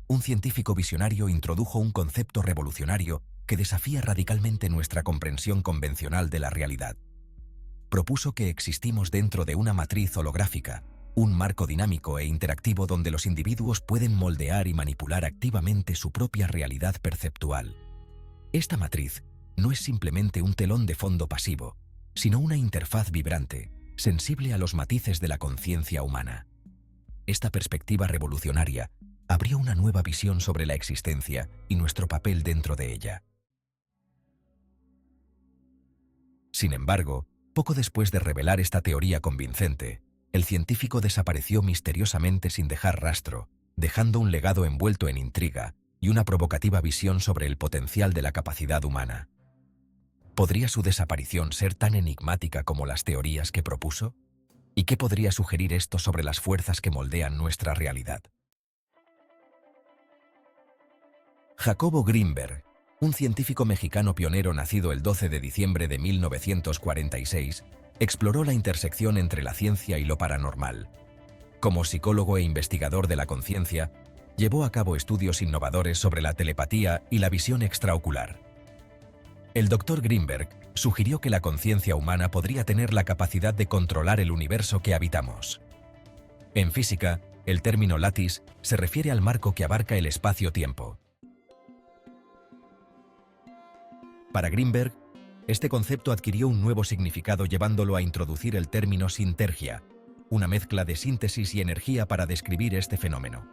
Un científico visionario introdujo un concepto revolucionario que desafía radicalmente nuestra comprensión convencional de la realidad. Propuso que existimos dentro de una matriz holográfica, un marco dinámico e interactivo donde los individuos pueden moldear y manipular activamente su propia realidad perceptual. Esta matriz no es simplemente un telón de fondo pasivo, sino una interfaz vibrante, sensible a los matices de la conciencia humana. Esta perspectiva revolucionaria abrió una nueva visión sobre la existencia y nuestro papel dentro de ella. Sin embargo, poco después de revelar esta teoría convincente, el científico desapareció misteriosamente sin dejar rastro, dejando un legado envuelto en intriga y una provocativa visión sobre el potencial de la capacidad humana. ¿Podría su desaparición ser tan enigmática como las teorías que propuso? ¿Y qué podría sugerir esto sobre las fuerzas que moldean nuestra realidad? Jacobo Grinberg, un científico mexicano pionero nacido el 12 de diciembre de 1946, exploró la intersección entre la ciencia y lo paranormal. Como psicólogo e investigador de la conciencia, llevó a cabo estudios innovadores sobre la telepatía y la visión extraocular. El Dr. Grinberg sugirió que la conciencia humana podría tener la capacidad de controlar el universo que habitamos. En física, el término lattice se refiere al marco que abarca el espacio-tiempo. Para Grinberg, este concepto adquirió un nuevo significado llevándolo a introducir el término sintergia, una mezcla de síntesis y energía para describir este fenómeno.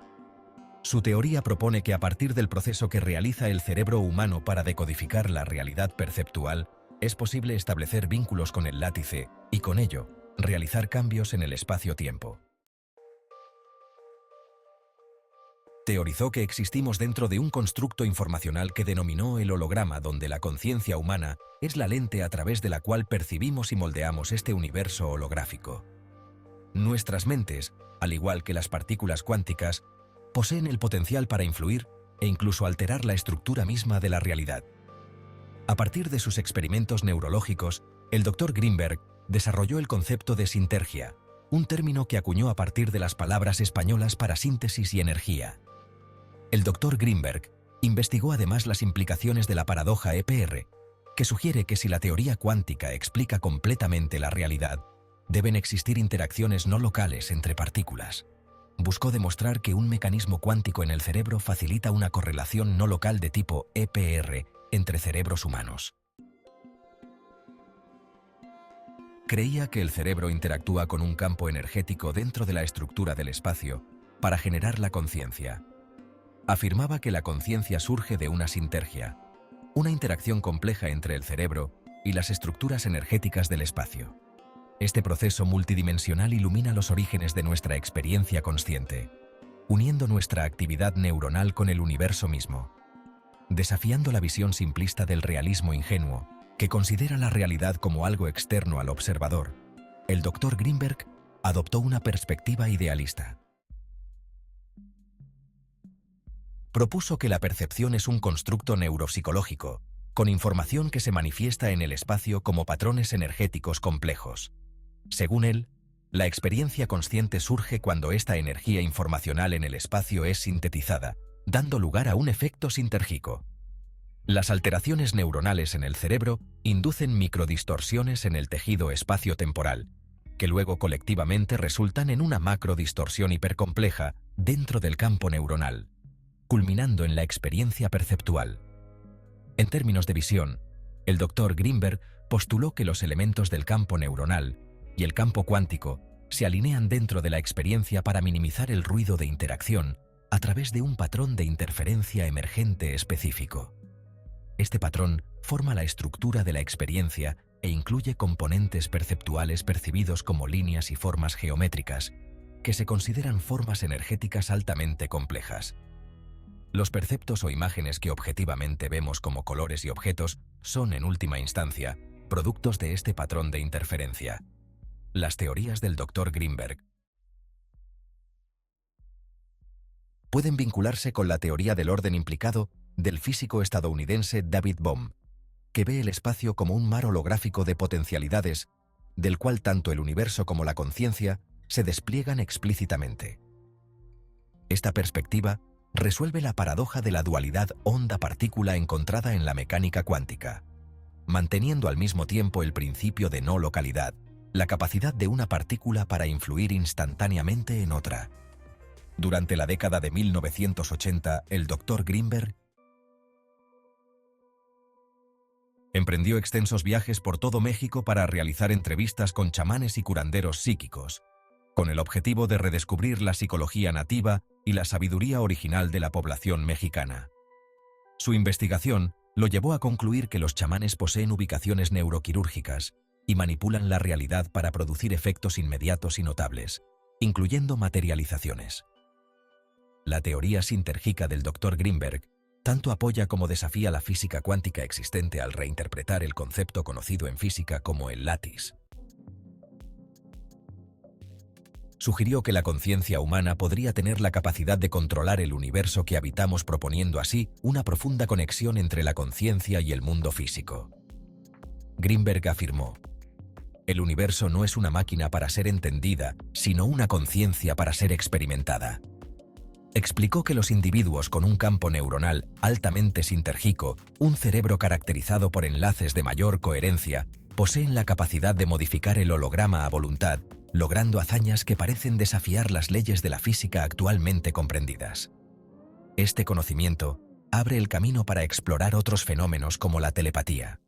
Su teoría propone que a partir del proceso que realiza el cerebro humano para decodificar la realidad perceptual, es posible establecer vínculos con el látice y, con ello, realizar cambios en el espacio-tiempo. Teorizó que existimos dentro de un constructo informacional que denominó el holograma, donde la conciencia humana es la lente a través de la cual percibimos y moldeamos este universo holográfico. Nuestras mentes, al igual que las partículas cuánticas, poseen el potencial para influir e incluso alterar la estructura misma de la realidad. A partir de sus experimentos neurológicos, el Dr. Grinberg desarrolló el concepto de sintergia, un término que acuñó a partir de las palabras españolas para síntesis y energía. El Dr. Grinberg investigó además las implicaciones de la paradoja EPR, que sugiere que si la teoría cuántica explica completamente la realidad, deben existir interacciones no locales entre partículas. Buscó demostrar que un mecanismo cuántico en el cerebro facilita una correlación no local de tipo EPR entre cerebros humanos. Creía que el cerebro interactúa con un campo energético dentro de la estructura del espacio para generar la conciencia. Afirmaba que la conciencia surge de una sintergia, una interacción compleja entre el cerebro y las estructuras energéticas del espacio. Este proceso multidimensional ilumina los orígenes de nuestra experiencia consciente, uniendo nuestra actividad neuronal con el universo mismo, desafiando la visión simplista del realismo ingenuo, que considera la realidad como algo externo al observador. El Dr. Grinberg adoptó una perspectiva idealista. Propuso que la percepción es un constructo neuropsicológico, con información que se manifiesta en el espacio como patrones energéticos complejos. Según él, la experiencia consciente surge cuando esta energía informacional en el espacio es sintetizada, dando lugar a un efecto sintérgico. Las alteraciones neuronales en el cerebro inducen microdistorsiones en el tejido espacio-temporal, que luego colectivamente resultan en una macrodistorsión hipercompleja dentro del campo neuronal, culminando en la experiencia perceptual. En términos de visión, el Dr. Grinberg postuló que los elementos del campo neuronal y el campo cuántico se alinean dentro de la experiencia para minimizar el ruido de interacción a través de un patrón de interferencia emergente específico. Este patrón forma la estructura de la experiencia e incluye componentes perceptuales percibidos como líneas y formas geométricas, que se consideran formas energéticas altamente complejas. Los perceptos o imágenes que objetivamente vemos como colores y objetos son, en última instancia, productos de este patrón de interferencia. Las teorías del Dr. Grinberg pueden vincularse con la teoría del orden implicado del físico estadounidense David Bohm, que ve el espacio como un mar holográfico de potencialidades, del cual tanto el universo como la conciencia se despliegan explícitamente. Esta perspectiva resuelve la paradoja de la dualidad onda-partícula encontrada en la mecánica cuántica, manteniendo al mismo tiempo el principio de no localidad, la capacidad de una partícula para influir instantáneamente en otra. Durante la década de 1980, el Dr. Grinberg emprendió extensos viajes por todo México para realizar entrevistas con chamanes y curanderos psíquicos, con el objetivo de redescubrir la psicología nativa y la sabiduría original de la población mexicana. Su investigación lo llevó a concluir que los chamanes poseen ubicaciones neuroquirúrgicas y manipulan la realidad para producir efectos inmediatos y notables, incluyendo materializaciones. La teoría sintérgica del Dr. Grinberg tanto apoya como desafía la física cuántica existente al reinterpretar el concepto conocido en física como el lattice. Sugirió que la conciencia humana podría tener la capacidad de controlar el universo que habitamos, proponiendo así una profunda conexión entre la conciencia y el mundo físico. Grinberg afirmó: "El universo no es una máquina para ser entendida, sino una conciencia para ser experimentada". Explicó que los individuos con un campo neuronal altamente sintérgico, un cerebro caracterizado por enlaces de mayor coherencia, poseen la capacidad de modificar el holograma a voluntad, logrando hazañas que parecen desafiar las leyes de la física actualmente comprendidas. Este conocimiento abre el camino para explorar otros fenómenos como la telepatía.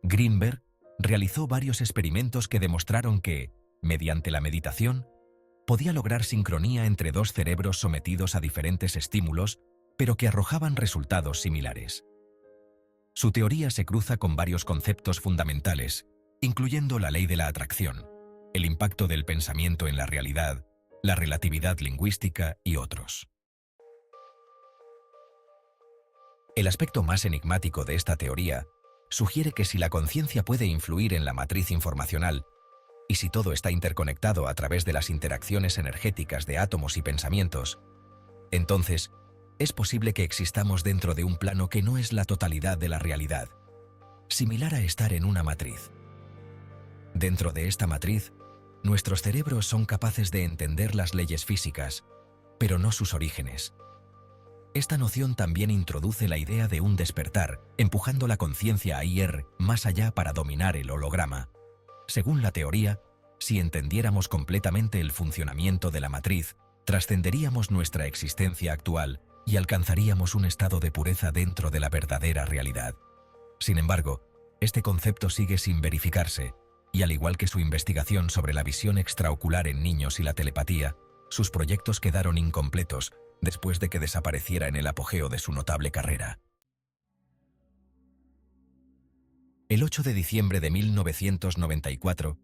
Grinberg realizó varios experimentos que demostraron que, mediante la meditación, podía lograr sincronía entre dos cerebros sometidos a diferentes estímulos, pero que arrojaban resultados similares. Su teoría se cruza con varios conceptos fundamentales, incluyendo la ley de la atracción, el impacto del pensamiento en la realidad, la relatividad lingüística y otros. El aspecto más enigmático de esta teoría sugiere que si la conciencia puede influir en la matriz informacional, y si todo está interconectado a través de las interacciones energéticas de átomos y pensamientos, entonces es posible que existamos dentro de un plano que no es la totalidad de la realidad, similar a estar en una matriz. Dentro de esta matriz, nuestros cerebros son capaces de entender las leyes físicas, pero no sus orígenes. Esta noción también introduce la idea de un despertar, empujando la conciencia a ir más allá para dominar el holograma. Según la teoría, si entendiéramos completamente el funcionamiento de la matriz, trascenderíamos nuestra existencia actual y alcanzaríamos un estado de pureza dentro de la verdadera realidad. Sin embargo, este concepto sigue sin verificarse, y al igual que su investigación sobre la visión extraocular en niños y la telepatía, sus proyectos quedaron incompletos después de que desapareciera en el apogeo de su notable carrera. El 8 de diciembre de 1994,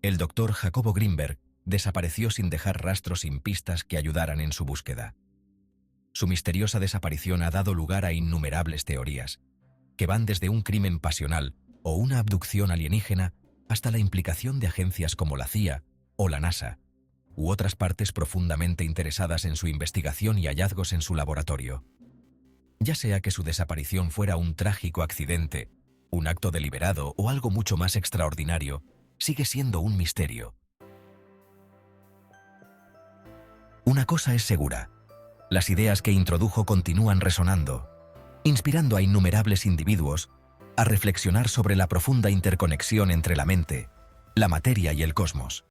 el Dr. Jacobo Grinberg desapareció sin dejar rastros sin pistas que ayudaran en su búsqueda. Su misteriosa desaparición ha dado lugar a innumerables teorías, que van desde un crimen pasional o una abducción alienígena hasta la implicación de agencias como la CIA o la NASA, u otras partes profundamente interesadas en su investigación y hallazgos en su laboratorio. Ya sea que su desaparición fuera un trágico accidente, un acto deliberado o algo mucho más extraordinario, sigue siendo un misterio. Una cosa es segura: las ideas que introdujo continúan resonando, inspirando a innumerables individuos a reflexionar sobre la profunda interconexión entre la mente, la materia y el cosmos.